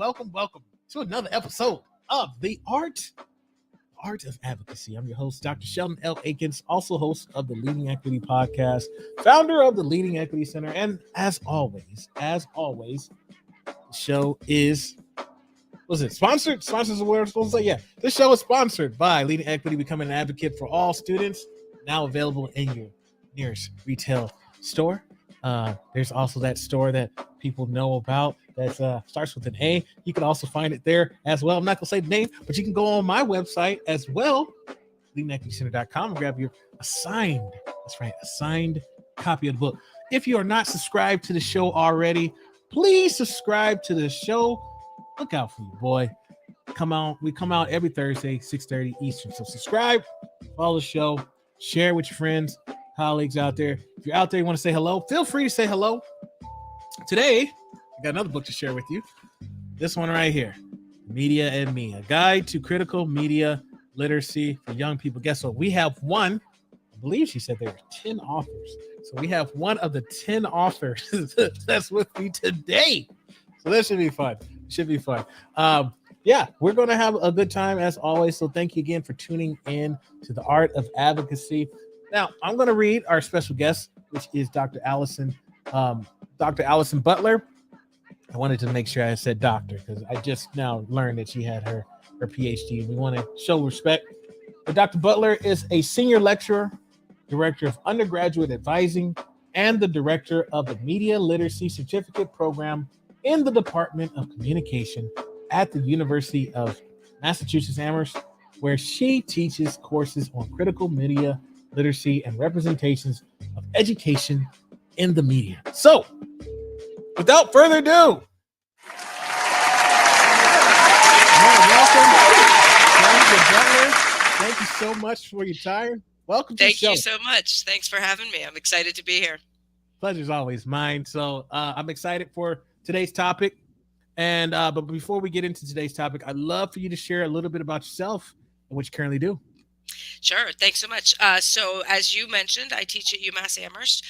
welcome to another episode of the Art of Advocacy. I'm your host, Dr. Sheldon L. Eakins, also host of the Leading Equity Podcast, founder of the Leading Equity Center, and as always, the show is sponsored? Sponsors are what we're supposed to say. Yeah, this show is sponsored by Leading Equity, becoming an advocate for all students. Now available in your nearest retail store. There's also that store that people know about that starts with an A. You can also find it there as well. I'm not gonna say the name, but you can go on my website as well, leadingequitycenter.com, and grab your assigned copy of the book. If you are not subscribed to the show already, please subscribe to the show. Look out for you, boy. We come out every Thursday, 6:30 Eastern. So subscribe, follow the show, share with your friends, colleagues out there. If you're out there, you want to say hello, feel free to say hello. Today, I got another book to share with you. This one right here, Media and Me, a guide to critical media literacy for young people. Guess what? We have one. I believe she said there were 10 authors. So we have one of the 10 authors that's with me today. So that should be fun. Yeah, we're going to have a good time as always. So thank you again for tuning in to the Art of Advocacy. Now, I'm going to read our special guest, which is Dr. Allison Butler. I wanted to make sure I said doctor because I just now learned that she had her PhD. We want to show respect. But Dr. Butler is a senior lecturer, director of undergraduate advising, and the director of the Media Literacy Certificate Program in the Department of Communication at the University of Massachusetts Amherst, where she teaches courses on critical media literacy and representations of education in the media. So, without further ado, welcome, Dr. Butler. Thank you so much for your time. Welcome to the show. Thank you so much. Thanks for having me. I'm excited to be here. Pleasure's always mine. So I'm excited for today's topic. And but before we get into today's topic, I'd love for you to share a little bit about yourself and what you currently do. Sure. Thanks so much. So as you mentioned, I teach at UMass Amherst.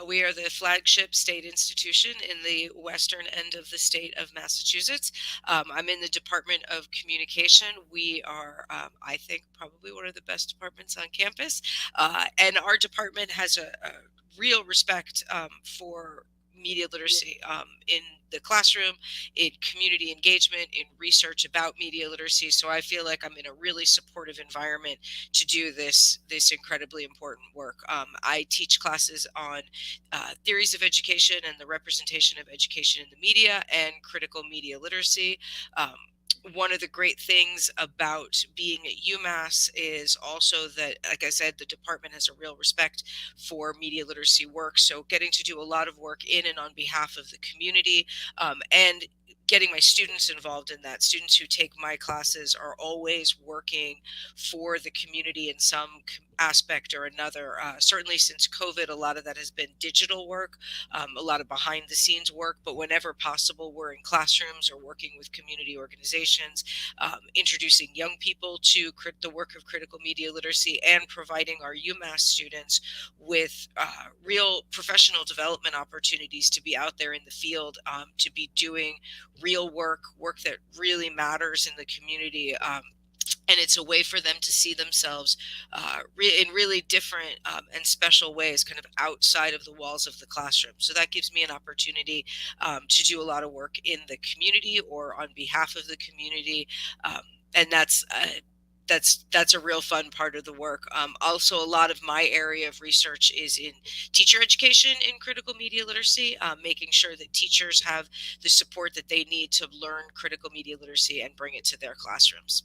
We are the flagship state institution in the western end of the state of Massachusetts. I'm in the Department of Communication. We are, I think, probably one of the best departments on campus. And our department has a real respect for media literacy in the classroom, in community engagement, in research about media literacy. So I feel like I'm in a really supportive environment to do this incredibly important work. I teach classes on theories of education and the representation of education in the media and critical media literacy. One of the great things about being at UMass is also that, like I said, the department has a real respect for media literacy work. So getting to do a lot of work in and on behalf of the community, and getting my students involved in that. Students who take my classes are always working for the community in some aspect or another. Certainly since COVID, a lot of that has been digital work, a lot of behind the scenes work, but whenever possible, we're in classrooms or working with community organizations, introducing young people to the work of critical media literacy and providing our UMass students with real professional development opportunities to be out there in the field, to be doing real work that really matters in the community. And it's a way for them to see themselves in really different and special ways, kind of outside of the walls of the classroom. So that gives me an opportunity to do a lot of work in the community or on behalf of the community. And that's a real fun part of the work. Also, a lot of my area of research is in teacher education in critical media literacy, making sure that teachers have the support that they need to learn critical media literacy and bring it to their classrooms.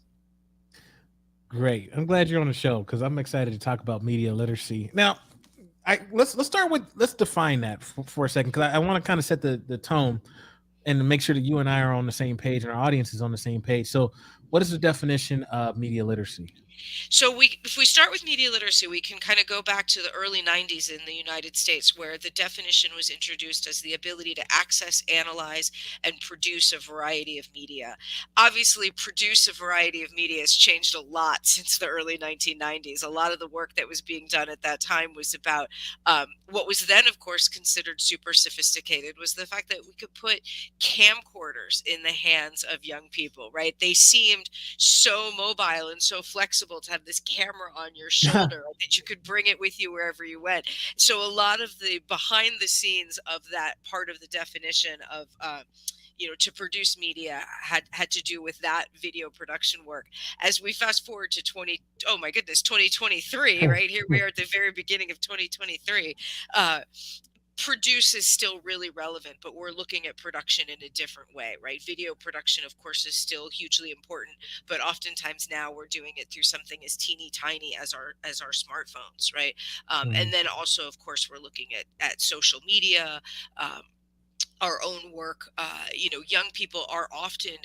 Great. I'm glad you're on the show because I'm excited to talk about media literacy. Now, let's define that for a second because I want to kind of set the tone and make sure that you and I are on the same page and our audience is on the same page. So what is the definition of media literacy? So if we start with media literacy, we can kind of go back to the early 90s in the United States, where the definition was introduced as the ability to access, analyze, and produce a variety of media. Obviously, produce a variety of media has changed a lot since the early 1990s. A lot of the work that was being done at that time was about what was then, of course, considered super sophisticated, was the fact that we could put camcorders in the hands of young people, right? They seemed so mobile and so flexible to have this camera on your shoulder that you could bring it with you wherever you went. So a lot of the behind the scenes of that part of the definition of to produce media had to do with that video production work. As we fast forward to 2023, right here we are at the very beginning of 2023. Produce is still really relevant, but we're looking at production in a different way, right? Video production, of course, is still hugely important, but oftentimes now we're doing it through something as teeny tiny as our smartphones, right? And then also, of course, we're looking at social media, um, our own work. Young people are often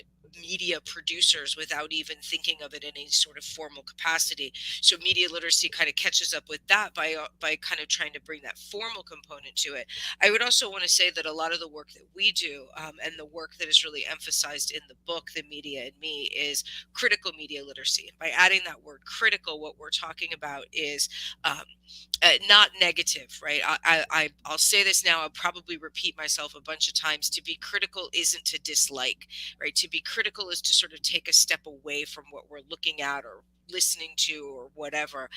media producers without even thinking of it in any sort of formal capacity. So media literacy kind of catches up with that by kind of trying to bring that formal component to it. I would also want to say that a lot of the work that we do, and the work that is really emphasized in the book, The Media and Me, is critical media literacy. And by adding that word critical, what we're talking about is not negative, right? I'll say this now. I'll probably repeat myself a bunch of times. To be critical isn't to dislike, right? To be critical is to sort of take a step away from what we're looking at or listening to or whatever,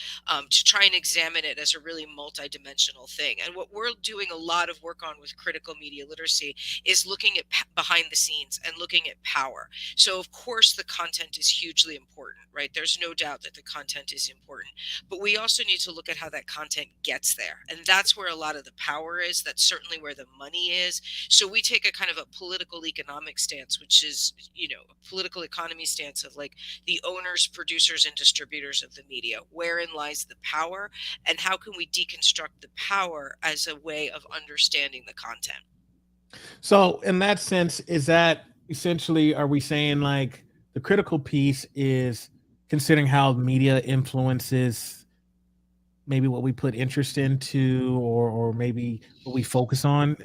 to try and examine it as a really multidimensional thing. And what we're doing a lot of work on with critical media literacy is looking at behind the scenes and looking at power. So of course the content is hugely important, right? There's no doubt that the content is important, but we also need to look at how that content gets there. And that's where a lot of the power is. That's certainly where the money is. So we take a kind of a political economic stance, which is, a political economy stance of like the owners, producers, and distributors of the media. Wherein lies the power, and how can we deconstruct the power as a way of understanding the content? So, in that sense, is that essentially, are we saying like the critical piece is considering how media influences maybe what we put interest into, or maybe what we focus on?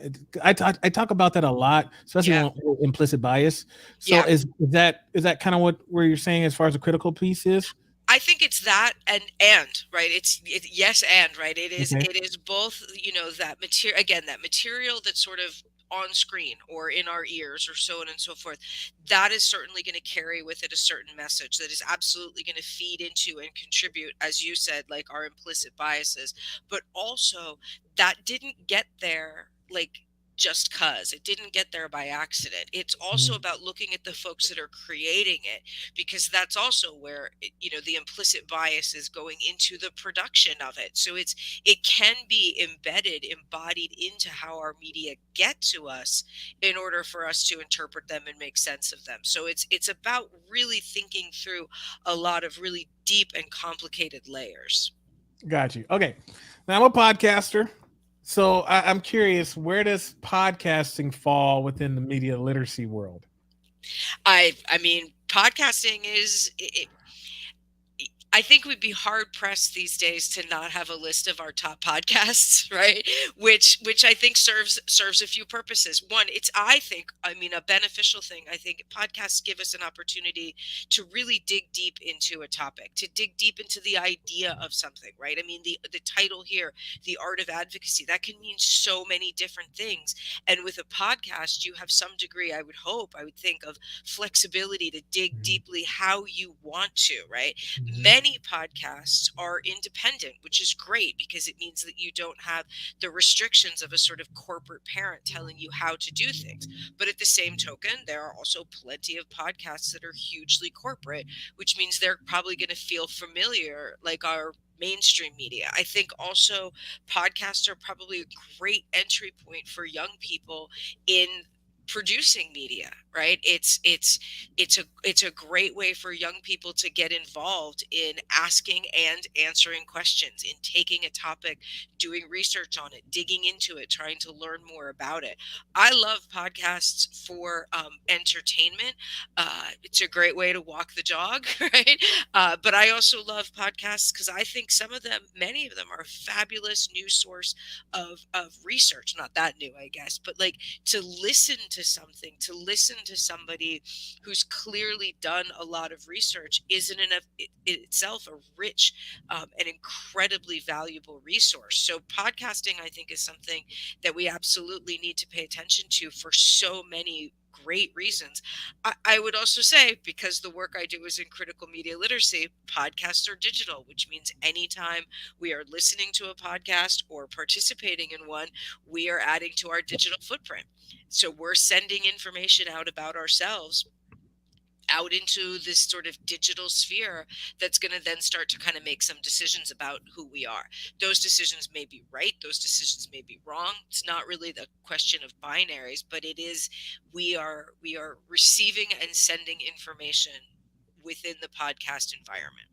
I talk about that a lot, especially Yeah. on implicit bias. So, Yeah. is that kind of what where you're saying as far as the critical piece is? I think it's that and right. Yes, and right. It is Okay. it is both. That material, again, that material that's sort of on screen or in our ears or so on and so forth. That is certainly going to carry with it a certain message that is absolutely going to feed into and contribute, as you said, like our implicit biases. But also that didn't get there like just cuz it didn't get there by accident. It's also Mhm. about looking at the folks that are creating it, because that's also where the implicit bias is going into the production of it. So it can be embedded, embodied into how our media get to us in order for us to interpret them and make sense of them. So it's about really thinking through a lot of really deep and complicated layers. Got you. Okay. Now I'm a podcaster. So I'm curious, where does podcasting fall within the media literacy world? I mean, podcasting is I think we'd be hard pressed these days to not have a list of our top podcasts, right? Which I think serves a few purposes. One, I mean, a beneficial thing. I think podcasts give us an opportunity to really dig deep into a topic, to dig deep into the idea of something, right? I mean, the title here, The Art of Advocacy, that can mean so many different things. And with a podcast, you have some degree, I would think, of flexibility to dig Mhm. deeply how you want to, right? Mhm. Many podcasts are independent, which is great because it means that you don't have the restrictions of a sort of corporate parent telling you how to do things. But at the same token, there are also plenty of podcasts that are hugely corporate, which means they're probably going to feel familiar like our mainstream media. I think also podcasts are probably a great entry point for young people in producing media, right? It's a great way for young people to get involved in asking and answering questions, in taking a topic, doing research on it, digging into it, trying to learn more about it. I love podcasts for entertainment. It's a great way to walk the dog, right? But I also love podcasts because I think some of them, many of them, are a fabulous new source of research. Not that new, I guess, but like to listen to something, to listen to somebody who's clearly done a lot of research is itself a rich and incredibly valuable resource. So podcasting, I think, is something that we absolutely need to pay attention to for so many great reasons. I would also say, because the work I do is in critical media literacy, podcasts are digital, which means anytime we are listening to a podcast or participating in one, we are adding to our digital footprint. So we're sending information out about ourselves out into this sort of digital sphere that's going to then start to kind of make some decisions about who we are. Those decisions may be right, those decisions may be wrong. It's not really the question of binaries, but it is, we are receiving and sending information within the podcast environment.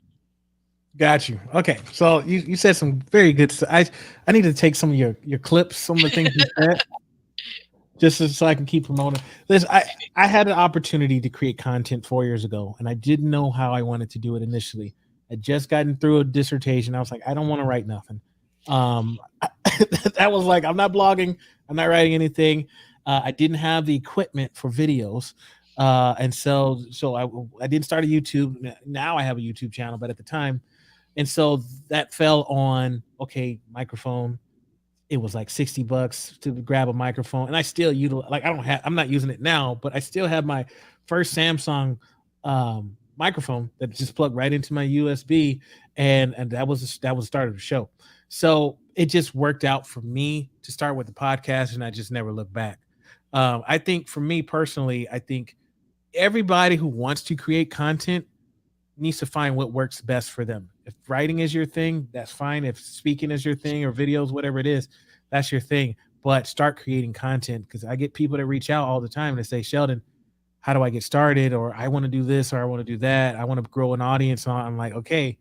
Got you. Okay, so you said some very good stuff. I need to take some of your clips, some of the things you said, just so I can keep promoting. Listen, I had an opportunity to create content 4 years ago, and I didn't know how I wanted to do it initially. I just gotten through a dissertation. I was like, I don't want to write nothing. Um, that was like, I'm not blogging. I'm not writing anything. I didn't have the equipment for videos. And so I didn't start a YouTube. Now I have a YouTube channel, but at the time, and so that fell on, okay, microphone. It was like $60 to grab a microphone, and I still utilize, like, I'm not using it now, but I still have my first Samsung microphone that just plugged right into my USB, and that was the start of the show. So it just worked out for me to start with the podcast, and I just never looked back. I think for me personally, I think everybody who wants to create content needs to find what works best for them. If writing is your thing, that's fine. If speaking is your thing, or videos, whatever it is, that's your thing. But start creating content, because I get people that reach out all the time and they say, Sheldon, how do I get started? Or I want to do this, or I want to do that. I want to grow an audience. So I'm like, okay,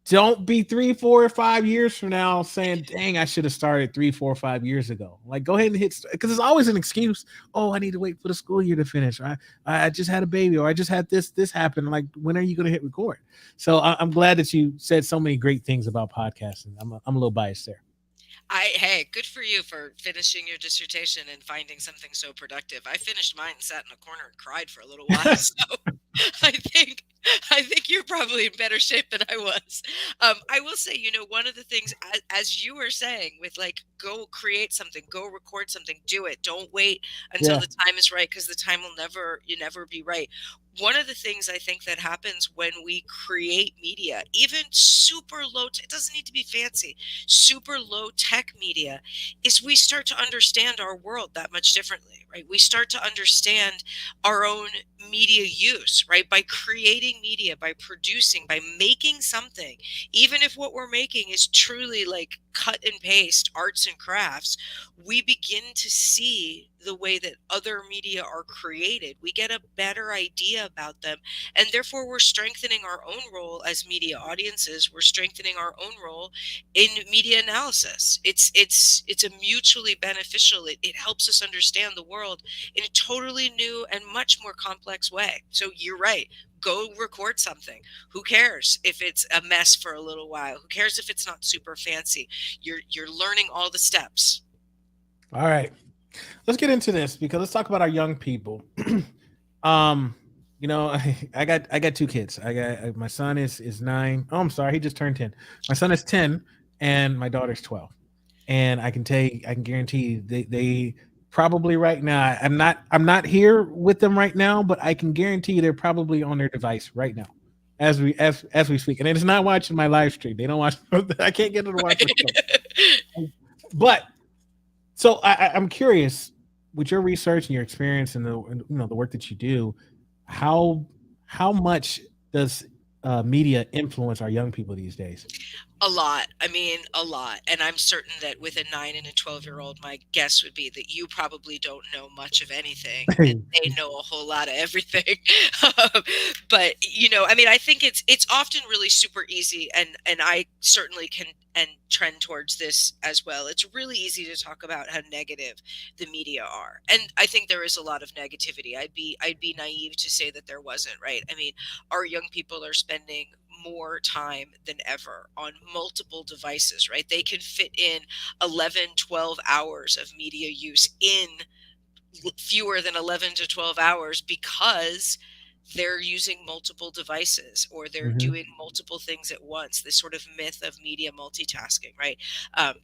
don't be 3, 4, or 5 years from now saying, dang, I should have started 3, 4, 5 years ago. Like, go ahead and hit, because there's always an excuse. Oh, I need to wait for the school year to finish. I just had a baby, or I just had this happen. Like, when are you going to hit record? So I'm glad that you said so many great things about podcasting. I'm a little biased there. Hey, good for you for finishing your dissertation and finding something so productive. I finished mine and sat in a corner and cried for a little while. So I think I think you're probably in better shape than I was. I will say, one of the things, as you were saying, with like, go create something, go record something, do it. Don't wait until Yeah. the time is right, because the time will never be right. One of the things I think that happens when we create media, even super low, it doesn't need to be fancy, super low tech media, is we start to understand our world that much differently, right? We start to understand our own media use, right? By creating media, by producing, by making something, even if what we're making is truly like cut and paste arts and crafts, we begin to see the way that other media are created. We get a better idea about them, and therefore we're strengthening our own role as media audiences. We're strengthening our own role in media analysis. It's a mutually beneficial. It helps us understand the world in a totally new and much more complex way. So you're right. Go record something. Who cares if it's a mess for a little while? Who cares if it's not super fancy? You're learning all the steps. All right. Let's get into this, because let's talk about our young people. um, I got two kids. I got my son is 9. Oh, I'm sorry, he just turned 10. My son is 10, and my daughter's 12. And I can guarantee you, they probably right now. I'm not here with them right now, but I can guarantee you they're probably on their device right now, as we speak. And it's not watching my live stream. They don't watch. I can't get them to watch the show. But so I'm curious, with your research and your experience and the work that you do, how much does media influence our young people these days? A lot. I mean, a lot. And I'm certain that with a 9 and a 12-year-old, my guess would be that you probably don't know much of anything and they know a whole lot of everything. Um, but I mean, I think it's often really super easy, and I certainly can and trend towards this as well. It's really easy to talk about how negative the media are. And I think there is a lot of negativity. I'd be naive to say that there wasn't, right? I mean, our young people are spending more time than ever on multiple devices, right? They can fit in 11, 12 hours of media use in fewer than 11 to 12 hours because they're using multiple devices or they're Hmm. doing multiple things at once. This sort of myth of media multitasking, right? Um,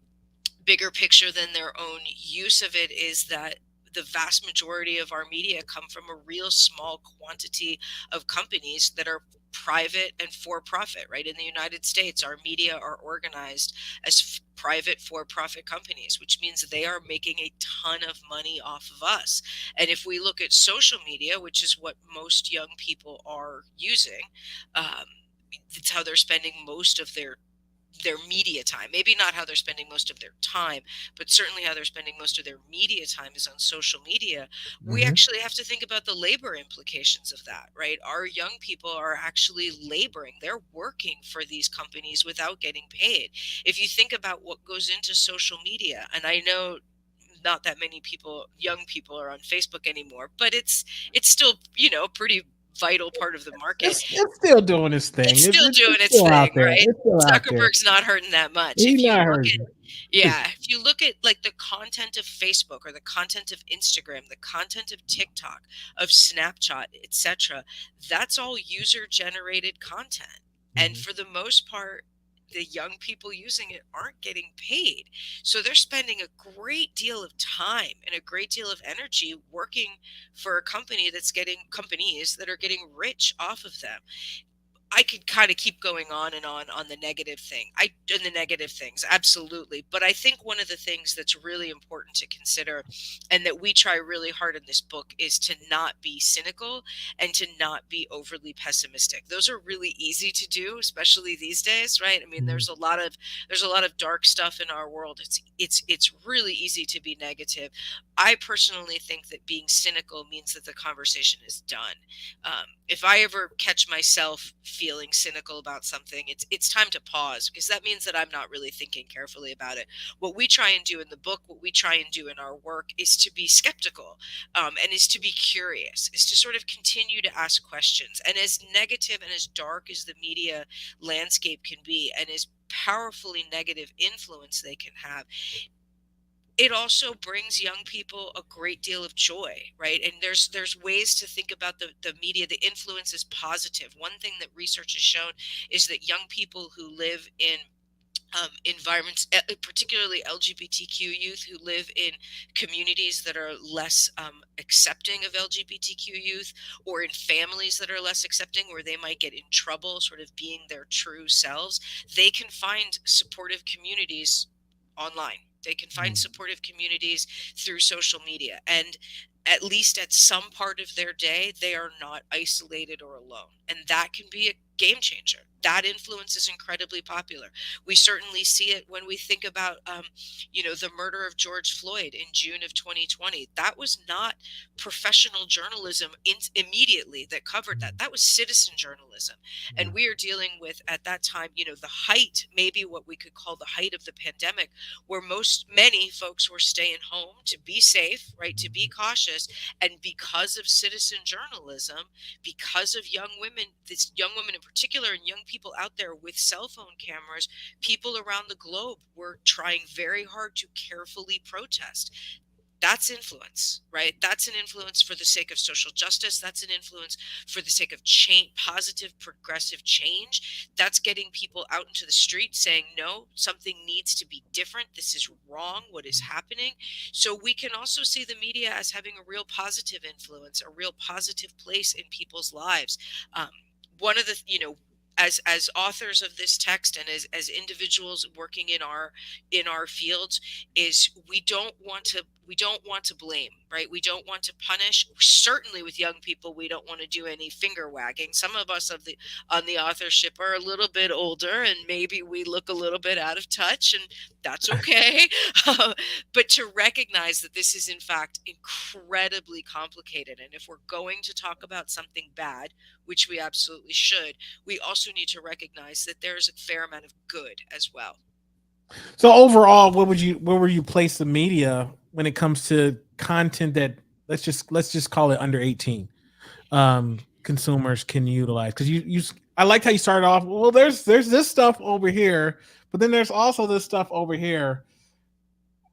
Bigger picture than their own use of it is that the vast majority of our media come from a real small quantity of companies that are private and for profit, right? In the United States, our media are organized as private for profit companies, which means they are making a ton of money off of us. And if we look at social media, which is what most young people are using, um, it's how they're spending most of their media time. Maybe not how they're spending most of their time, but certainly how they're spending most of their media time is on social media. We Hmm. actually have to think about the labor implications of that, right? Our young people are actually laboring. They're working for these companies without getting paid. If you think about what goes into social media, and I know not that many people, young people, are on Facebook anymore, but it's still, a pretty vital part of the market. It's still doing its thing. It's still doing It's its still thing, out there. right? It's still out there. Zuckerberg's not hurting that much. He If you not look at hurting. Yeah, if you look at like the content of Facebook or the content of Instagram, the content of TikTok, of Snapchat, etc., that's all user generated content. And Mhm. for the most part, the young people using it aren't getting paid. So they're spending a great deal of time and a great deal of energy working for a company that's getting companies that are getting rich off of them. I could kind of keep going on the negative thing. And the negative things, absolutely. But I think one of the things that's really important to consider and that we try really hard in this book is to not be cynical and to not be overly pessimistic. Those are really easy to do, especially these days, right? I mean, Mhm. there's a lot of dark stuff in our world. It's really easy to be negative. I personally think that being cynical means that the conversation is done. If I ever catch myself feeling cynical about something, it's time to pause because that means that I'm not really thinking carefully about it. What we try and do in the book, what we try and do in our work, is to be skeptical, and is to be curious, is to sort of continue to ask questions. And as negative and as dark as the media landscape can be, and as powerfully negative influence they can have, it also brings young people a great deal of joy, right? And there's ways to think about the media. The influence is positive. One thing that research has shown is that young people who live in environments, particularly LGBTQ youth who live in communities that are less accepting of LGBTQ youth, or in families that are less accepting, where they might get in trouble sort of being their true selves, they can find supportive communities online. They can find Mhm. supportive communities through social media. And at least at some part of their day, they are not isolated or alone. And that can be a game changer. That influence is incredibly popular. We certainly see it when we think about, the murder of George Floyd in June of 2020. That was not professional journalism immediately that covered that. Mhm. That was citizen journalism. And Yeah. we are dealing with, at that time, the height, maybe what we could call the height of the pandemic, where many folks were staying home to be safe, right, to be cautious. And because of citizen journalism, because of this young women in particular, and young people out there with cell phone cameras, people around the globe were trying very hard to carefully protest. That's influence, right? That's an influence for the sake of social justice. That's an influence for the sake of change, positive, progressive change. That's getting people out into the street saying, no, something needs to be different. This is wrong, what is happening. So we can also see the media as having a real positive influence, a real positive place in people's lives. Um, one of the, as authors of this text, and as individuals working in our fields, is we don't want to blame, right? We don't want to punish. Certainly with young people, we don't want to do any finger wagging. Some of us of the on the authorship are a little bit older, and maybe we look a little bit out of touch, and that's okay. But to recognize that this is in fact incredibly complicated, and if we're going to talk about something bad, which we absolutely should, we also need to recognize that there's a fair amount of good as well. So overall, where would you place the media when it comes to content that let's just call it under 18 consumers can utilize? Because you I liked how you started off. Well, there's this stuff over here, but then there's also this stuff over here.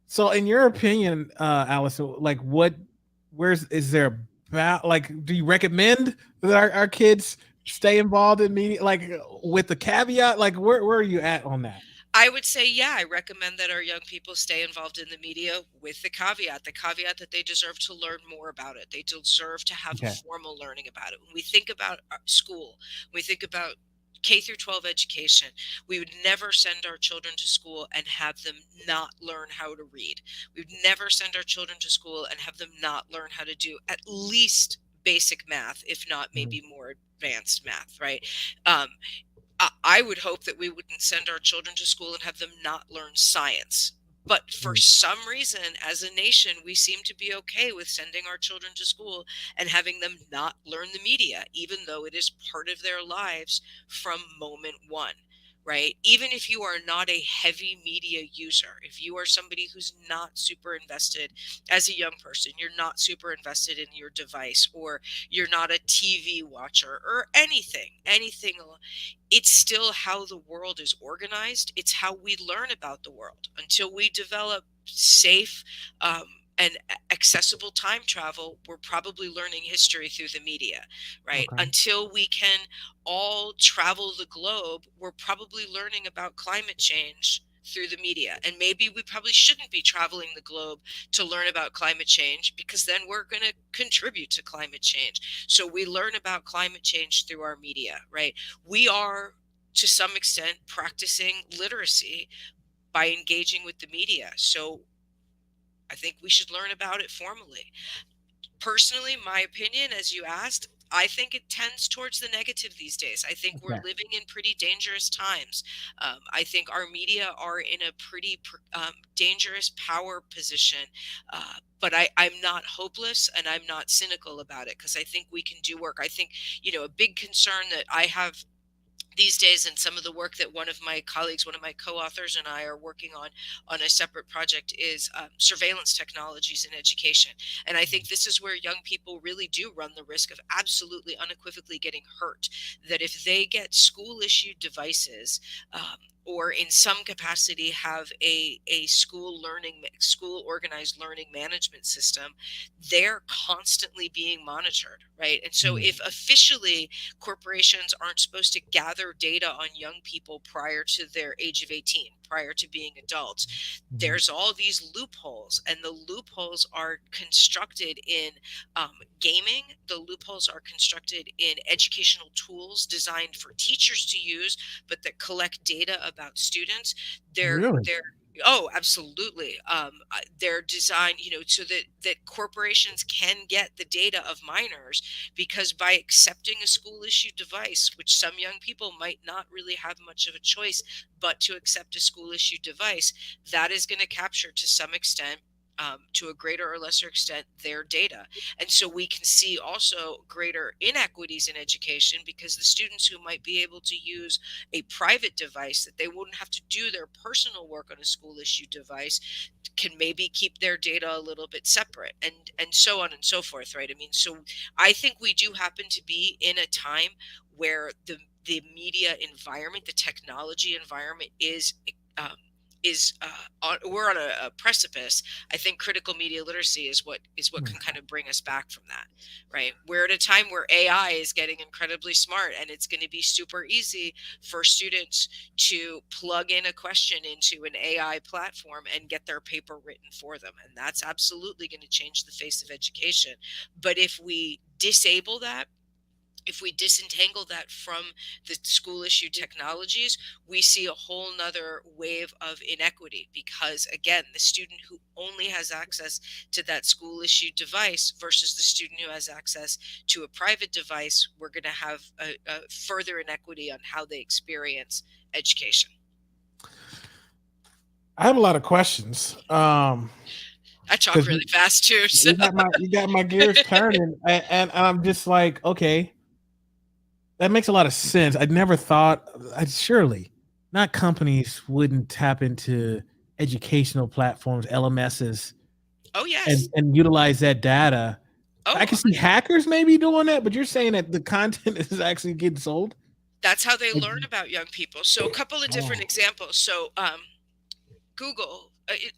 So, in your opinion, Allison, like where's is there about like? Do you recommend that our kids stay involved in media, like with the caveat? Like, where are you at on that? I would say, yeah, I recommend that our young people stay involved in the media with the caveat that they deserve to learn more about it. They deserve to have a Okay. formal learning about it. When we think about school, when we think about K through 12 education, we would never send our children to school and have them not learn how to read. We would never send our children to school and have them not learn how to do at least basic math, if not Mhm. maybe more advanced math, right? Um, I would hope that we wouldn't send our children to school and have them not learn science. But for Mhm. some reason, as a nation, we seem to be okay with sending our children to school and having them not learn the media, even though it is part of their lives from moment one, right? Even if you are not a heavy media user, if you are somebody who's not super invested as a young person, you're not super invested in your device, or you're not a TV watcher or anything, it's still how the world is organized. It's how we learn about the world. Until we develop safe um, and accessible time travel, we're probably learning history through the media, right? Okay. Until we can all travel the globe, we're probably learning about climate change through the media. And maybe we probably shouldn't be traveling the globe to learn about climate change, because then we're going to contribute to climate change. So we learn about climate change through our media, right? We are, to some extent, practicing literacy by engaging with the media. So I think we should learn about it formally. Personally, my opinion, as you asked, I think it tends towards the negative these days. I think we're Okay. living in pretty dangerous times. I think our media are in a pretty dangerous power position. But I'm not hopeless, and I'm not cynical about it, because I think we can do work. I think, a big concern that I have these days, and some of the work that one of my colleagues, one of my co-authors, and I are working on a separate project, is surveillance technologies in education. And I think this is where young people really do run the risk of absolutely unequivocally getting hurt. That if they get school issued devices, or in some capacity have a school organized learning management system, they're constantly being monitored, right? And so Mhm. if officially corporations aren't supposed to gather data on young people prior to their age of 18, prior to being adults, Mhm. there's all these loopholes, and the loopholes are constructed in gaming. The loopholes are constructed in educational tools designed for teachers to use, but that collect data about students. Really? They're Oh, absolutely. They're designed, so that corporations can get the data of minors, because by accepting a school issued device, which some young people might not really have much of a choice but to accept a school issued device, that is going to capture to some extent, to a greater or lesser extent, their data. And so we can see also greater inequities in education, because the students who might be able to use a private device, that they wouldn't have to do their personal work on a school issued device, can maybe keep their data a little bit separate, and so on and so forth, right? I mean, so I think we do happen to be in a time where the media environment, the technology environment um, we're on a precipice. I think critical media literacy is what Mm. can kind of bring us back from that, right? We're at a time where AI is getting incredibly smart, and it's going to be super easy for students to plug in a question into an AI platform and get their paper written for them, and that's absolutely going to change the face of education. But if we disable that, If we disentangle that from the school issue technologies, we see a whole nother wave of inequity, because again, the student who only has access to that school issue device versus the student who has access to a private device, we're going to have a further inequity on how they experience education. I have a lot of questions. I talk Because really fast too. So you got my gears turning, and I'm just like, okay, that makes a lot of sense. I never thought, surely, not companies wouldn't tap into educational platforms, LMSs, oh yes. and utilize that data. I Oh, can see hackers maybe doing that, but you're saying that the content is actually getting sold. that's how they Like, learn about young people. So a couple of different oh, examples. So Google,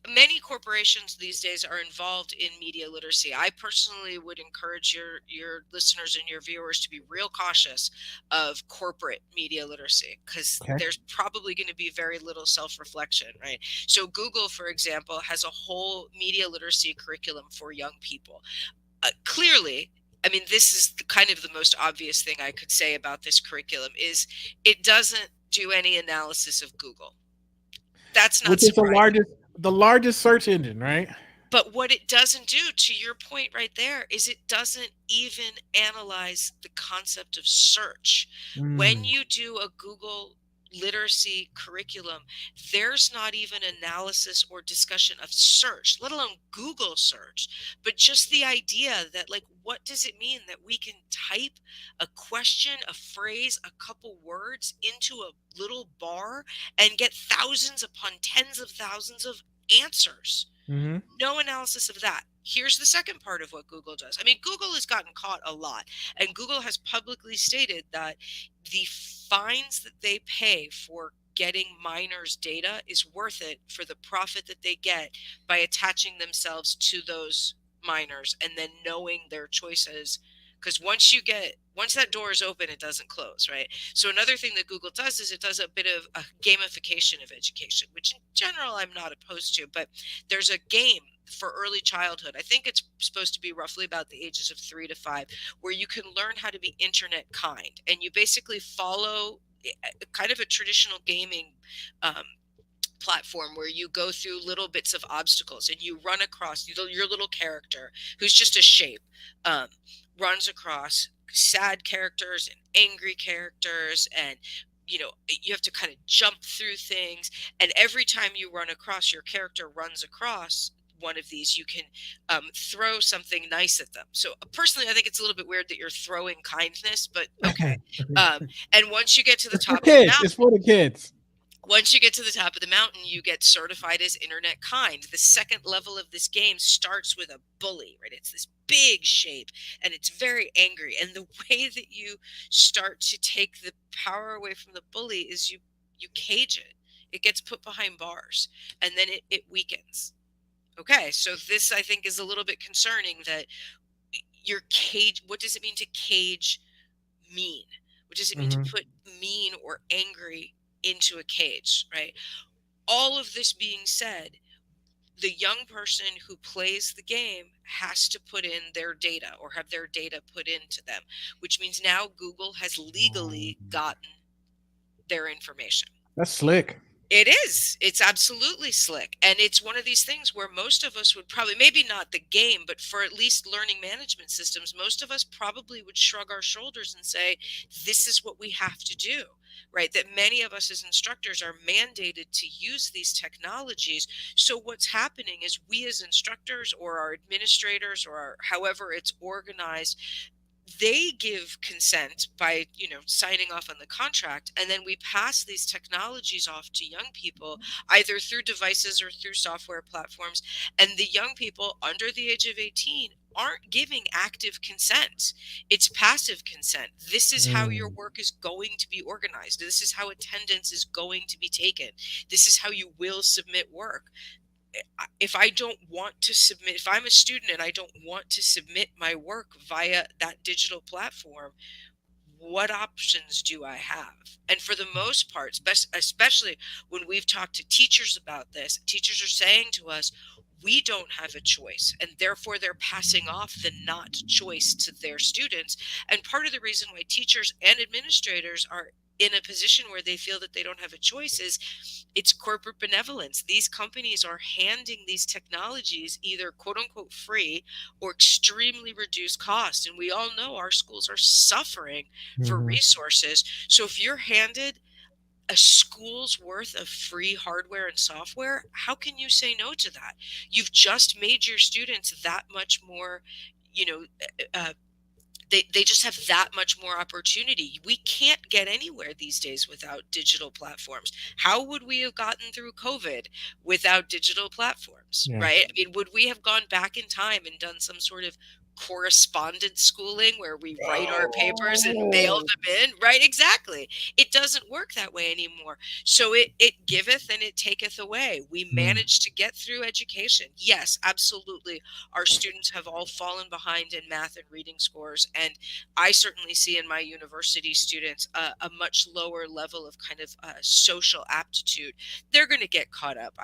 many corporations these days are involved in media literacy. I personally would encourage your listeners and your viewers to be real cautious of corporate media literacy, because okay. there's probably going to be very little self-reflection, right? So Google, for example, has a whole media literacy curriculum for young people. Clearly, I mean, this is kind of the most obvious thing I could say about this curriculum is it doesn't do any analysis of Google. That's not Which is surprising. the largest search engine, right? But what it doesn't do, to your point right there, is it doesn't even analyze the concept of search. When Mm, you do a Google literacy curriculum, there's not even analysis or discussion of search, let alone Google search, but just the idea that, like, what does it mean that we can type a question, a phrase, a couple words into a little bar and get thousands upon tens of thousands of answers? hmm No analysis of that. Here's the second part of what Google does. I mean, Google has gotten caught a lot, and Google has publicly stated that the fines that they pay for getting minors' data is worth it for the profit that they get by attaching themselves to those minors and then knowing their choices. Because once that door is open, it doesn't close, right? So another thing that Google does is it does a bit of a gamification of education, which in general I'm not opposed to, but there's a game for early childhood. I think it's supposed to be roughly about the ages of 3 to 5, where you can learn how to be internet kind. And you basically follow kind of a traditional gaming um, platform where you go through little bits of obstacles and you run across your little character, who's just a shape, um, runs across sad characters and angry characters, and you have to kind of jump through things, and every time you run across, your character runs across one of these, you can throw something nice at them. So personally, I think it's a little bit weird that you're throwing kindness, but okay. um, and once you get to the It's for top of the kids. mountain, It's for the kids. you get certified as internet kind. The second level of this game starts with a bully, right? It's this big shape and it's very angry. And the way that you start to take the power away from the bully is you cage it. It gets put behind bars and then it weakens. Okay, so this I think is a little bit concerning, that your cage, what does it mean to cage mean? What does it mean to Hmm put mean or angry into a cage, right? All of this being said, the young person who plays the game has to put in their data or have their data put into them, which means now Google has legally gotten their information. That's slick. It is. It's absolutely slick. And it's one of these things where most of us would probably, maybe not the game, but for at least learning management systems, most of us probably would shrug our shoulders and say, this is what we have to do, right? That many of us as instructors are mandated to use these technologies. So what's happening is we as instructors or our administrators or however it's organized, they give consent by signing off on the contract, and then we pass these technologies off to young people either through devices or through software platforms, and the young people under the age of 18 aren't giving active consent. It's passive consent. This is how your Mm. work is going to be organized. This is how attendance is going to be taken. This is how you will submit work. If I don't want to submit, if I'm a student and I don't want to submit my work via that digital platform, what options do I have? And for the most part, especially when we've talked to teachers about this, teachers are saying to us, we don't have a choice, and therefore they're passing off the not choice to their students. And part of the reason why teachers and administrators are in a position where they feel that they don't have a choice is it's corporate benevolence. These companies are handing these technologies either quote unquote free or extremely reduced cost. And we all know our schools are suffering for Hmm. resources. So if you're handed a school's worth of free hardware and software, how can you say no to that? You've just made your students that much more, you know, uh, they just have that much more opportunity. We can't get anywhere these days without digital platforms. How would we have gotten through COVID without digital platforms, Yeah. right? I mean, would we have gone back in time and done some sort of correspondence schooling where we write our papers and mail Oh. them in, right? Exactly. It doesn't work that way anymore. So it giveth and it taketh away. We Mm. managed to get through education. Yes, absolutely, our students have all fallen behind in math and reading scores. And I certainly see in my university students a much lower level of kind of social aptitude. They're going to get caught up.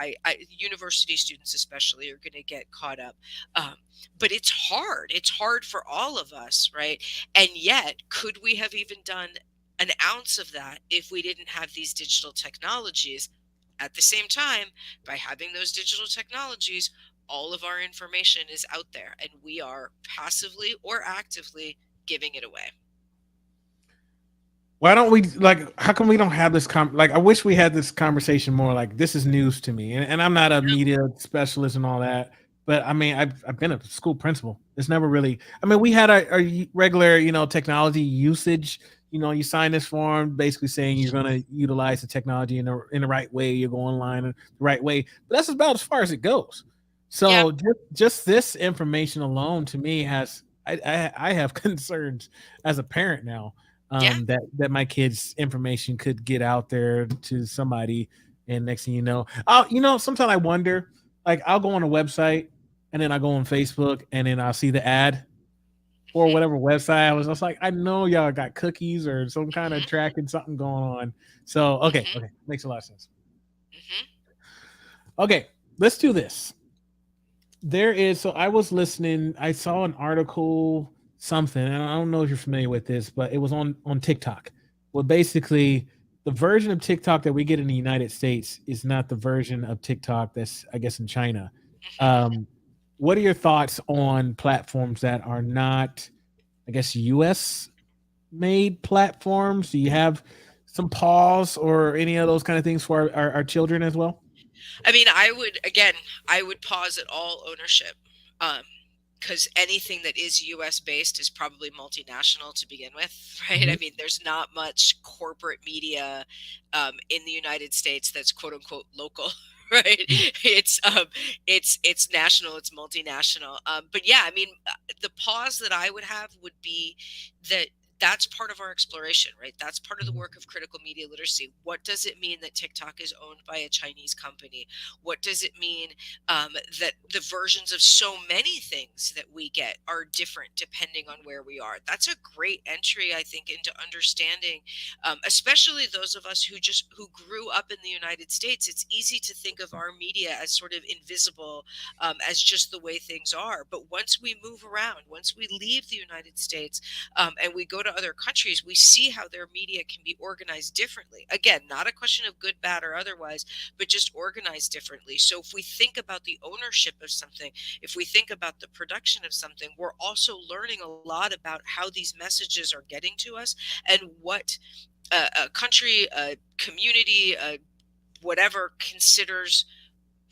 University students especially are going to get caught up. Um, but it's hard. It's hard for all of us, right? And yet, could we have even done an ounce of that if we didn't have these digital technologies? At the same time, by having those digital technologies, all of our information is out there and we are passively or actively giving it away. Why don't we like? How come we don't have this? Like, I wish we had this conversation more. Like, this is news to me, and I'm not a media specialist and all that. But I mean, I've been a school principal. It's never really. I mean, we had our regular, technology usage. You sign this form basically saying you're going to utilize the technology in the right way. You go online the right way, but that's about as far as it goes. Yeah, So just this information alone to me has I have concerns as a parent now, yeah. that my kids' information could get out there to somebody, and next thing you know, sometimes I wonder, like I'll go on a website and then I go on Facebook and then I'll see the ad or Hmm. whatever website I was like, I know y'all got cookies or some kind of Hmm. tracking something going on. So okay, Hmm. okay, makes a lot of sense. Hmm. Okay, let's do this. So I was listening, I saw an article, something, and I don't know if you're familiar with this, but it was on TikTok. Well, basically, the version of TikTok that we get in the United States is not the version of TikTok that's, I guess, in China. Hmm. Um, what are your thoughts on platforms that are not, I guess, US made platforms? Do you have some pause or any of those kind of things for our children as well? I mean, I would pause at all ownership. Um, because anything that is US based is probably multinational to begin with, right? I Mhm. mean, there's not much corporate media in the United States that's quote unquote local. Right, it's national, it's multinational. But yeah, I mean, the pause that I would have would be that that's part of our exploration, right? That's part of the Mhm. work of critical media literacy. What does it mean that TikTok is owned by a Chinese company? What does it mean that the versions of so many things that we get are different depending on where we are? That's a great entry, I think, into understanding, especially those of us who grew up in the United States. It's easy to think of our media as sort of invisible, as just the way things are. But once we move around, once we leave the United States, and we go to other countries, we see how their media can be organized differently. Again, not a question of good, bad, or otherwise, but just organized differently. So if we think about the ownership of something, if we think about the production of something, we're also learning a lot about how these messages are getting to us and what a country, a community, whatever considers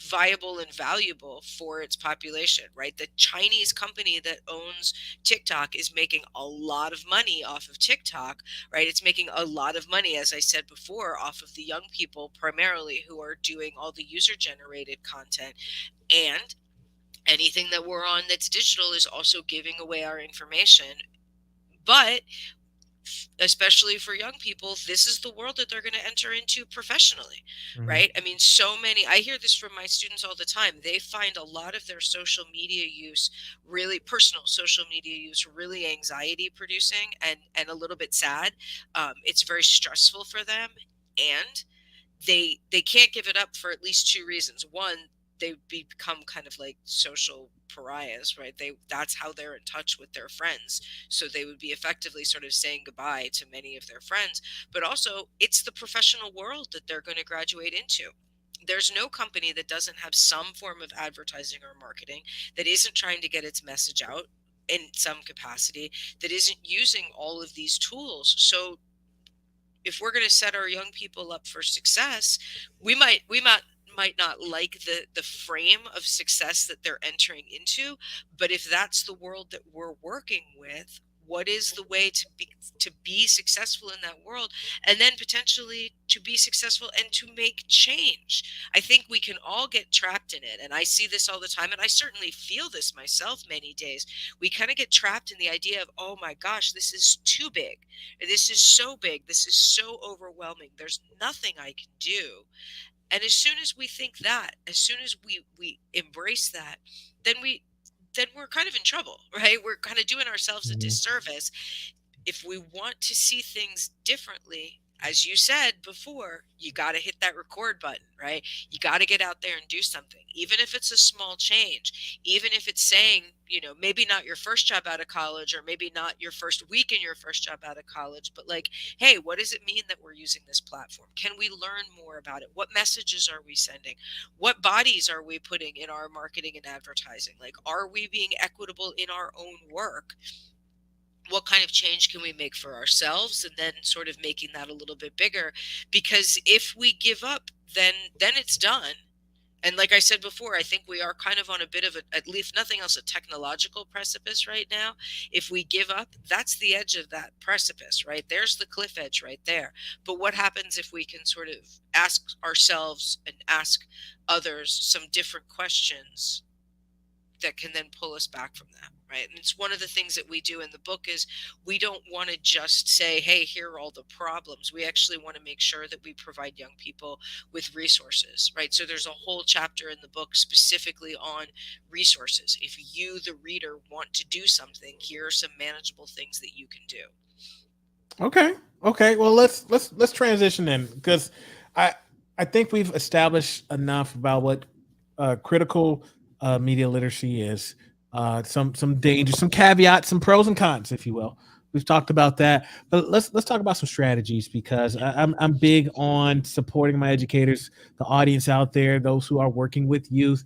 viable and valuable for its population, right? The Chinese company that owns TikTok is making a lot of money off of TikTok, right? It's making a lot of money, as I said before, off of the young people primarily who are doing all the user generated content. And anything that we're on that's digital is also giving away our information. But especially for young people, this is the world that they're going to enter into professionally, Mhm. right? I mean, so many, I hear this from my students all the time. They find a lot of their social media use, really personal social media use, really anxiety producing and a little bit sad. It's very stressful for them. And they can't give it up for at least two reasons. One, they become kind of like social pariahs, right? That's how they're in touch with their friends. So they would be effectively sort of saying goodbye to many of their friends. But also, it's the professional world that they're going to graduate into. There's no company that doesn't have some form of advertising or marketing, that isn't trying to get its message out in some capacity, that isn't using all of these tools. So if we're going to set our young people up for success, we might not like the frame of success that they're entering into, but if that's the world that we're working with, what is the way to be successful in that world, and then potentially to be successful and to make change? I think we can all get trapped in it, and I see this all the time, and I certainly feel this myself many days. We kind of get trapped in the idea of, oh my gosh, this is too big, this is so big, this is so overwhelming, there's nothing I can do. And as soon as we think that, as soon as we embrace that, then we're kind of in trouble, right? We're kind of doing ourselves a Mhm. disservice. If we want to see things differently, as you said before, you got to hit that record button, right? You got to get out there and do something, even if it's a small change, even if it's saying, maybe not your first job out of college, or maybe not your first week in your first job out of college, but like, hey, what does it mean that we're using this platform? Can we learn more about it? What messages are we sending? What bodies are we putting in our marketing and advertising? Like, are we being equitable in our own work? What kind of change can we make for ourselves, and then sort of making that a little bit bigger? Because if we give up, then it's done. And like I said before, I think we are kind of on a bit of a, at least nothing else, a technological precipice right now. If we give up, that's the edge of that precipice, right? There's the cliff edge right there. But what happens if we can sort of ask ourselves and ask others some different questions that can then pull us back from that, right? And it's one of the things that we do in the book is, we don't want to just say, hey, here are all the problems. We actually want to make sure that we provide young people with resources, right? So there's a whole chapter in the book specifically on resources. If you, the reader, want to do something, here are some manageable things that you can do. Okay. Okay. Well, let's transition in, because I I think we've established enough about what critical media literacy is. Some dangers, some caveats, some pros and cons, if you will. We've talked about that, but let's talk about some strategies, because I'm big on supporting my educators, the audience out there, those who are working with youth.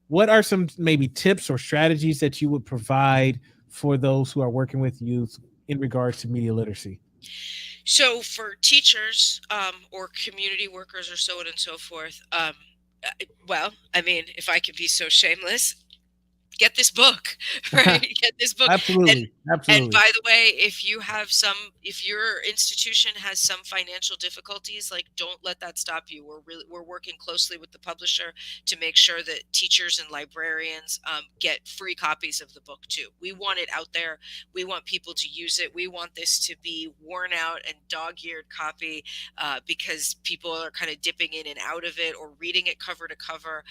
What are some maybe tips or strategies that you would provide for those who are working with youth in regards to media literacy? So for teachers, or community workers, or so on and so forth, well, I mean, if I could be so shameless, get this book, right? Get this book. And Absolutely, and absolutely. by the way, if your institution has some financial difficulties, like, don't let that stop you. We're working closely with the publisher to make sure that teachers and librarians get free copies of the book too. We want it out there. We want people to use it. We want this to be worn out and dog-eared copy, because people are kind of dipping in and out of it, or reading it cover to cover.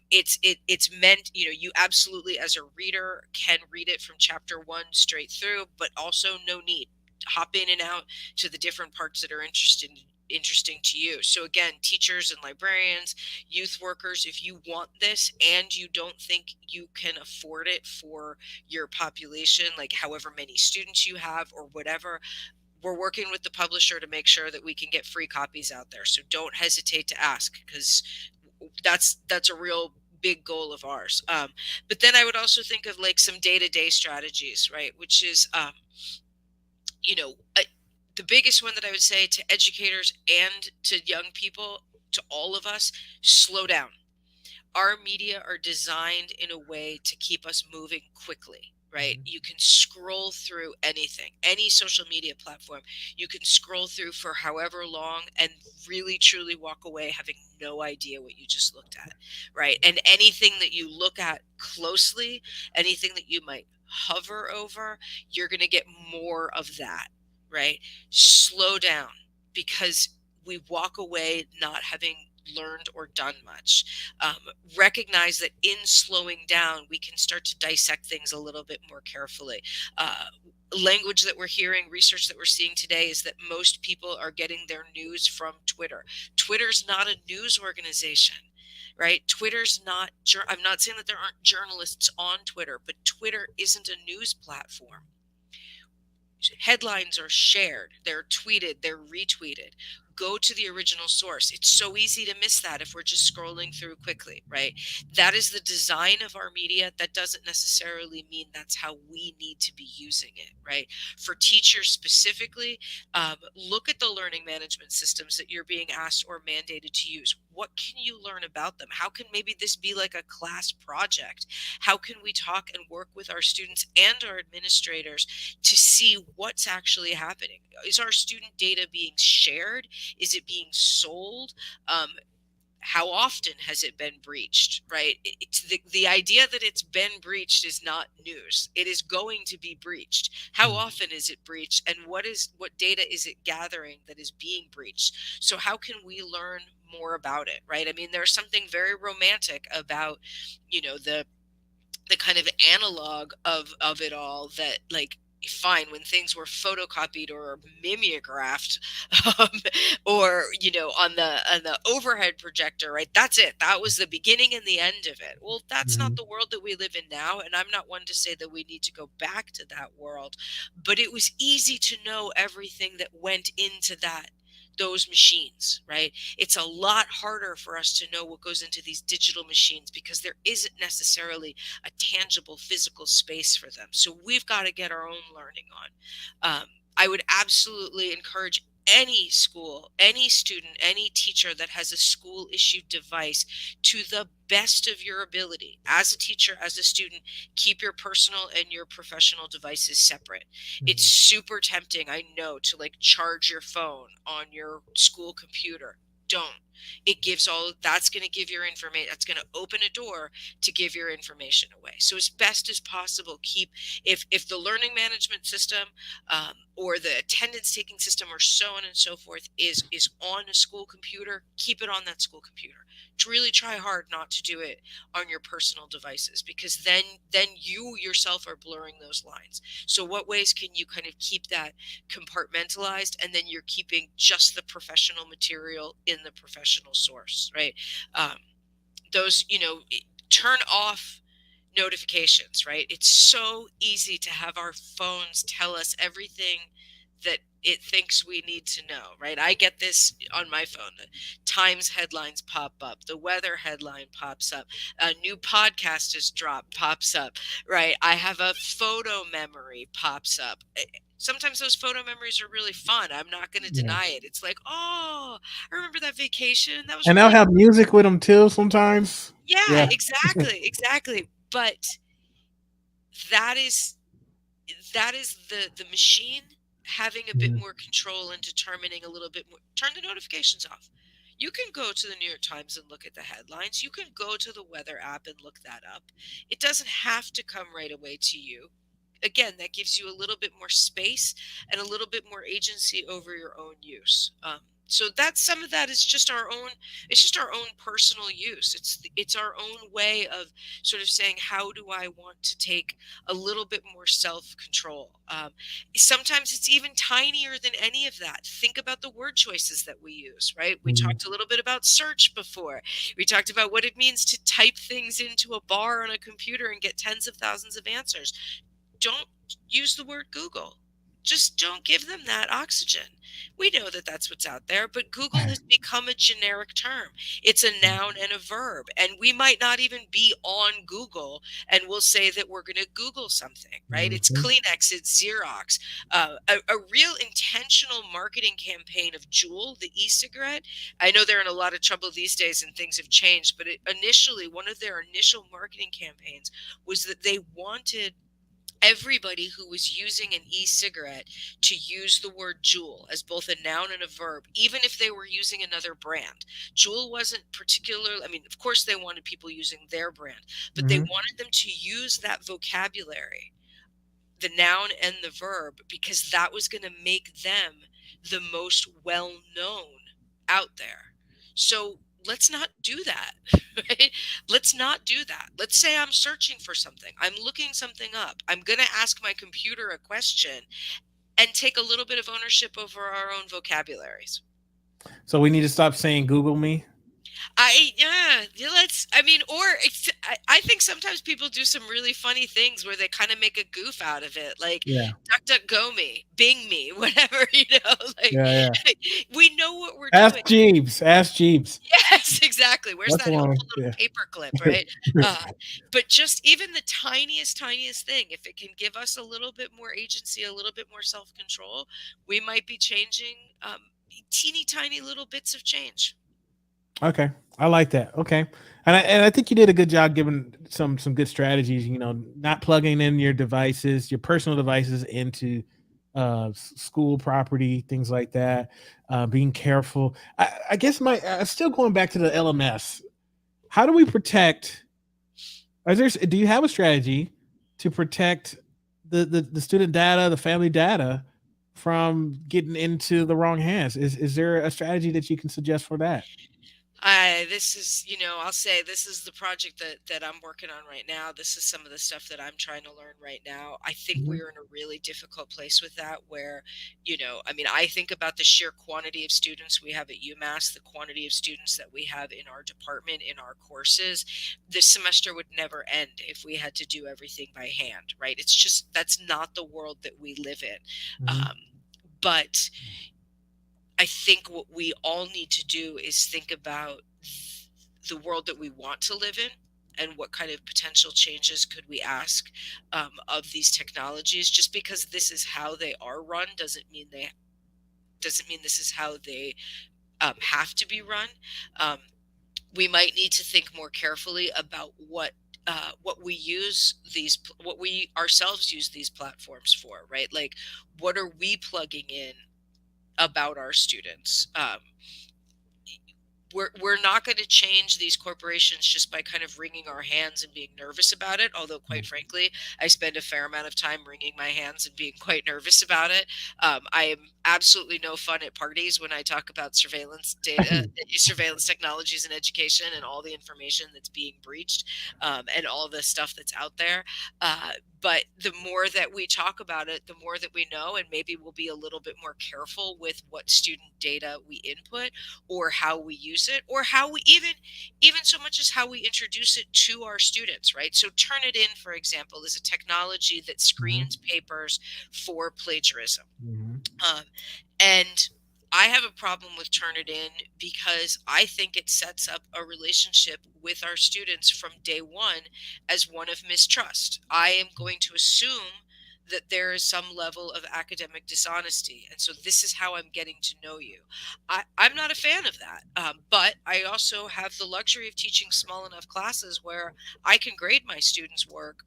It's meant, you absolutely, as a reader, can read it from chapter one straight through, but also no need, hop in and out to the different parts that are interesting to you. So again, teachers and librarians, youth workers, if you want this and you don't think you can afford it for your population, like however many students you have or whatever, we're working with the publisher to make sure that we can get free copies out there. So don't hesitate to ask, because that's a real big goal of ours. But then I would also think of like some day-to-day strategies, right? Which is, you know, uh, the biggest one that I would say to educators and to young people, to all of us: slow down. Our media are designed in a way to keep us moving quickly, right? Mhm. You can scroll through anything, any social media platform. You can scroll through for however long and really truly walk away having no idea what you just looked at, right? And anything that you look at closely, anything that you might hover over, you're going to get more of that, right? Slow down, because we walk away not having learned or done much. Um, Recognize that in slowing down, we can start to dissect things a little bit more carefully. Language that we're hearing, research that we're seeing today, is that most people are getting their news from Twitter. Twitter's not a news organization. right? Twitter's not, I'm not saying that there aren't journalists on Twitter, but Twitter isn't a news platform. Headlines are shared, they're tweeted, they're retweeted. Go to the original source. It's so easy to miss that if we're just scrolling through quickly, right? That is the design of our media. That doesn't necessarily mean that's how we need to be using it, right? For teachers specifically, look at the learning management systems that you're being asked or mandated to use. What can you learn about them? How can maybe this be like a class project? How can we talk and work with our students and our administrators to see what's actually happening? Is our student data being shared? Is it being sold? How often has it been breached, right? It's the idea that it's been breached is not news. It is going to be breached. How often is it breached, and what data is it gathering that is being breached? So how can we learn more about it, right? I mean, there's something very romantic about, the kind of analog of it all, that, like, fine, when things were photocopied or mimeographed, um, or on the overhead projector, right? That's it. That was the beginning and the end of it. Well, that's not Mhm. the world that we live in now, and I'm not one to say that we need to go back to that world, but it was easy to know everything that went into those machines, right? It's a lot harder for us to know what goes into these digital machines because there isn't necessarily a tangible physical space for them. So we've got to get our own learning on. I would absolutely encourage any school, any student, any teacher that has a school issued device, to the best of your ability, as a teacher, as a student, keep your personal and your professional devices separate. It's Mhm. super tempting, I know, to like charge your phone on your school computer. Don't. It gives all that's going to give your information, that's going to open a door to give your information away. So as best as possible, keep, if the learning management system, or the attendance taking system, or so on and so forth, is on a school computer, keep it on that school computer. To really try hard not to do it on your personal devices, because then you yourself are blurring those lines. So what ways can you kind of keep that compartmentalized, and then you're keeping just the professional material in the professional source, right? um, those, turn off notifications, right? It's so easy to have our phones tell us everything that it thinks we need to know, right? I get this on my phone. The Times headlines pop up, the weather headline pops up, a new podcast is dropped, pops up, right? I have a photo memory pops up. Sometimes those photo memories are really fun. I'm not going to Yeah. deny it. It's like, oh, I remember that vacation. That was And they'll really, have music with them too sometimes. yeah, Yeah. exactly. But that is the machine having a bit Mhm. more control and determining a little bit more. Turn the notifications off. You can go to the New York Times and look at the headlines. You can go to the weather app and look that up. It doesn't have to come right away to you. Again, that gives you a little bit more space and a little bit more agency over your own use. So that's, some of that is just our own. It's just our own personal use. It's our own way of sort of saying, how do I want to take a little bit more self control? Sometimes it's even tinier than any of that. Think about the word choices that we use, right? We Mhm. talked a little bit about search before. We talked about what it means to type things into a bar on a computer and get tens of thousands of answers. Don't use the word Google. Just don't give them that oxygen. We know that that's what's out there, but Google has become a generic term. It's a noun and a verb, and we might not even be on Google, and we'll say that we're going to Google something, right? It's Mhm. Kleenex, it's Xerox. A real intentional marketing campaign of Juul, the e-cigarette. I know they're in a lot of trouble these days and things have changed, but initially, one of their initial marketing campaigns was that they wanted everybody who was using an e-cigarette to use the word Juul as both a noun and a verb, even if they were using another brand. Juul wasn't particular. I mean, of course they wanted people using their brand, but they Mhm. wanted them to use that vocabulary, the noun and the verb, because that was going to make them the most well known out there. So let's not do that. Right? Let's not do that. Let's say I'm searching for something, I'm looking something up, I'm going to ask my computer a question, and take a little bit of ownership over our own vocabularies. So we need to stop saying Google me. Yeah, let's, I mean, or I think sometimes people do some really funny things where they kind of make a goof out of it, like Yeah, DuckDuckGo me, Bing me, whatever, like yeah, yeah. we know what we're Ask doing. Jeeves. Ask Jeeves. Yes, exactly. Where's That's the that one. helpful little Yeah. paper clip, right? But just even the tiniest thing, if it can give us a little bit more agency, a little bit more self control, we might be changing teeny tiny little bits of change. Okay, I like that. Okay, and I think you did a good job giving some good strategies. Not plugging in your devices, your personal devices into school property, things like that. Being careful. I guess still going back to the LMS. How do we protect? Do you have a strategy to protect the student data, the family data, from getting into the wrong hands? Is there a strategy that you can suggest for that? This is, I'll say this is the project that I'm working on right now. This is some of the stuff that I'm trying to learn right now. I think Mhm. we're in a really difficult place with that where, I mean, I think about the sheer quantity of students we have at UMass, the quantity of students that we have in our department, in our courses. This semester would never end if we had to do everything by hand, right? It's just, that's not the world that we live in. Mhm. Um, but I think what we all need to do is think about the world that we want to live in and what kind of potential changes could we ask of these technologies. Just because this is how they are run doesn't mean this is how they have to be run. Um, we might need to think more carefully about what we use what we ourselves use these platforms for, right? Like, what are we plugging in about our students? We're not going to change these corporations just by kind of wringing our hands and being nervous about it. Although, quite frankly, I spend a fair amount of time wringing my hands and being quite nervous about it. I am absolutely no fun at parties when I talk about surveillance data, surveillance technologies in education, and all the information that's being breached, and all the stuff that's out there. But the more that we talk about it, the more that we know, and maybe we'll be a little bit more careful with what student data we input, or how we use it, or how we even so much as how we introduce it to our students, right? So Turnitin, for example, is a technology that Mhm. screens papers for plagiarism. Mhm. um, and I have a problem with Turnitin because I think it sets up a relationship with our students from day one as one of mistrust. I am going to assume that there is some level of academic dishonesty. And so this is how I'm getting to know you. I'm not a fan of that. But I also have the luxury of teaching small enough classes where I can grade my students' work,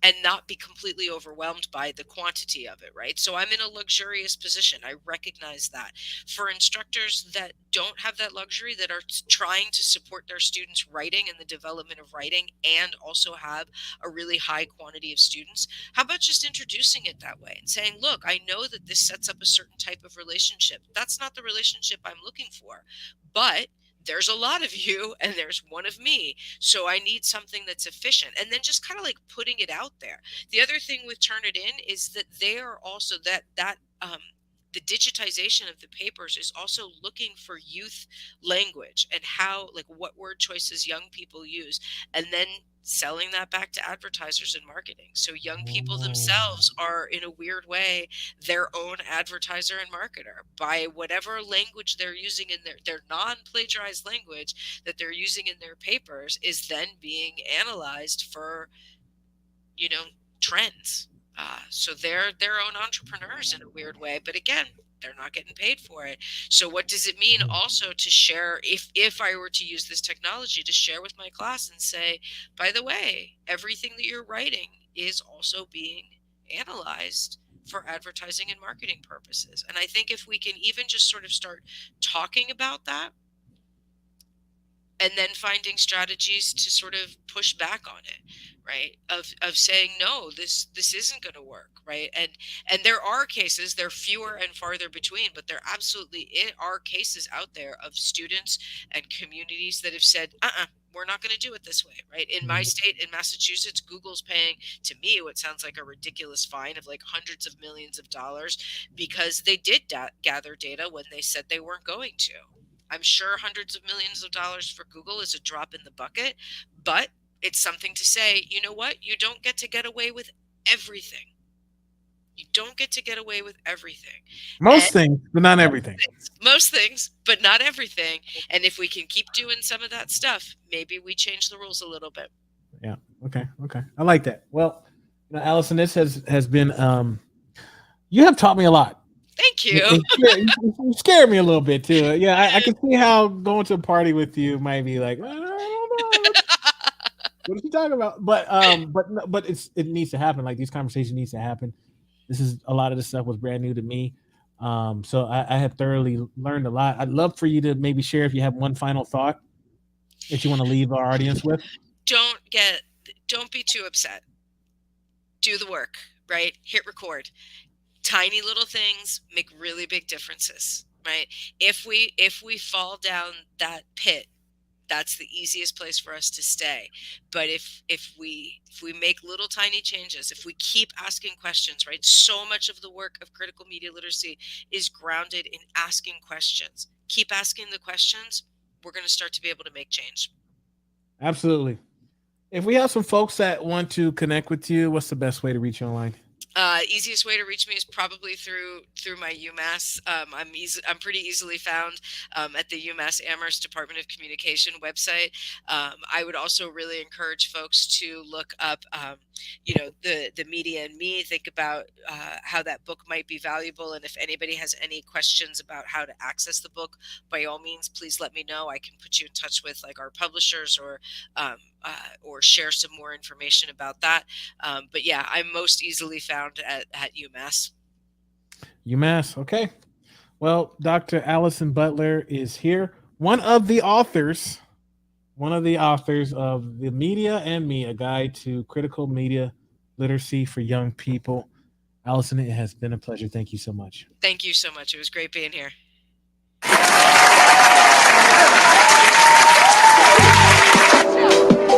and not be completely overwhelmed by the quantity of it, right? So I'm in a luxurious position. I recognize that. For instructors that don't have that luxury, that are trying to support their students' writing and the development of writing, and also have a really high quantity of students, how about just introducing it that way and saying, look, I know that this sets up a certain type of relationship. That's not the relationship I'm looking for, but there's a lot of you and there's one of me, so I need something that's efficient. And then just kind of like putting it out there. The other thing with Turnitin is that they are also the digitization of the papers is also looking for youth language and how, like, what word choices young people use, and then selling that back to advertisers and marketing. So young people Oh. themselves are, in a weird way, their own advertiser and marketer by whatever language they're using in their non-plagiarized language that they're using in their papers is then being analyzed for, you know, trends. So they're their own entrepreneurs in a weird way, but again, they're not getting paid for it. So what does it mean Mhm. also to share, if I were to use this technology to share with my class and say, by the way, everything that you're writing is also being analyzed for advertising and marketing purposes. And I think if we can even just sort of start talking about that, and then finding strategies to sort of push back on it, right, of saying, no, this isn't going to work, right? And there are cases, they're fewer and farther between, but there absolutely are cases out there of students and communities that have said, we're not going to do it this way, right? In my Mhm. state, in Massachusetts, Google's paying, to me, what sounds like a ridiculous fine of like hundreds of millions of dollars because they did gather data when they said they weren't going to. I'm sure hundreds of millions of dollars for Google is a drop in the bucket, but it's something to say, you know what? You don't get away with everything. You don't get to get away with everything. Most things, but not everything. Most things, but not everything. And if we can keep doing some of that stuff, maybe we change the rules a little bit. Yeah. Okay. I like that. Well, Allison, this has been you have taught me a lot. Thank you. You scared me a little bit too. Yeah, I can see how going to a party with you might be like, I don't know. What is he talking about? But it needs to happen. Like, these conversations needs to happen. This is a lot of this stuff was brand new to me. So I have thoroughly learned a lot. I'd love for you to maybe share if you have one final thought that you want to leave our audience with. Don't be too upset. Do the work, right? Hit record. Tiny little things make really big differences, right? If we fall down that pit, that's the easiest place for us to stay. But if we make little tiny changes, if we keep asking questions, right? So much of the work of critical media literacy is grounded in asking questions. Keep asking the questions. We're going to start to be able to make change. Absolutely. If we have some folks that want to connect with you, what's the best way to reach you online? Easiest way to reach me is probably through my UMass. I'm pretty easily found at the UMass Amherst Department of Communication website. I would also really encourage folks to look up, the Media and Me. Think about how that book might be valuable, and if anybody has any questions about how to access the book, by all means, please let me know. I can put you in touch with like our publishers or share some more information about that. But yeah, I'm most easily found at UMass. UMass, okay. Well, Dr. Allison Butler is here, one of the authors of The Media and Me, a guide to critical media literacy for young people. Allison, it has been a pleasure. Thank you so much. Thank you so much. It was great being here.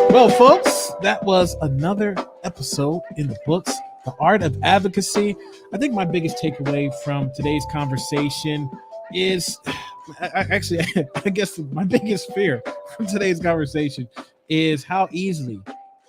Well, folks, that was another episode in the books, The Art of Advocacy. I think my biggest takeaway from today's conversation is, I guess my biggest fear from today's conversation is how easily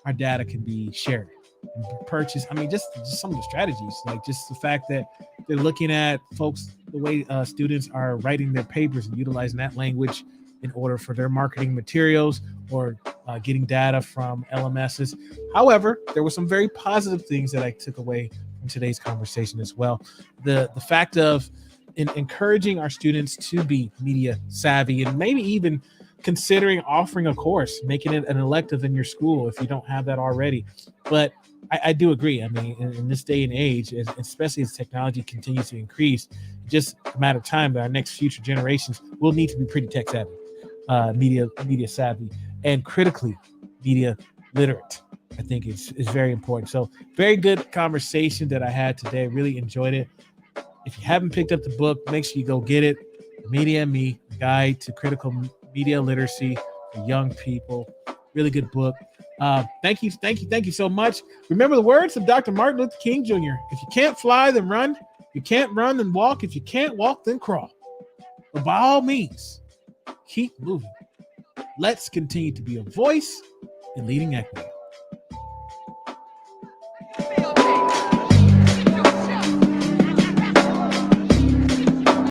our data can be shared and purchased. I mean, just some of the strategies, like just the fact that they're looking at folks, the way students are writing their papers and utilizing that language in order for their marketing materials or getting data from LMSs. However, there were some very positive things that I took away from today's conversation as well. The fact of encouraging our students to be media savvy and maybe even considering offering a course, making it an elective in your school if you don't have that already. But I do agree. I mean, in this day and age, especially as technology continues to increase, just a matter of time that our next future generations will need to be pretty tech savvy, media savvy, and critically media literate. I think is very important. So very good conversation that I had today. Really enjoyed it. If you haven't picked up the book, make sure you go get it. Media and Me, Guide to Critical Media Literacy for Young People. Really good book. Thank you so much. Remember the words of Dr. Martin Luther King Jr. If you can't fly, then run. If you can't run, then walk. If you can't walk, then crawl. But by all means, keep moving. Let's continue to be a voice in leading equity.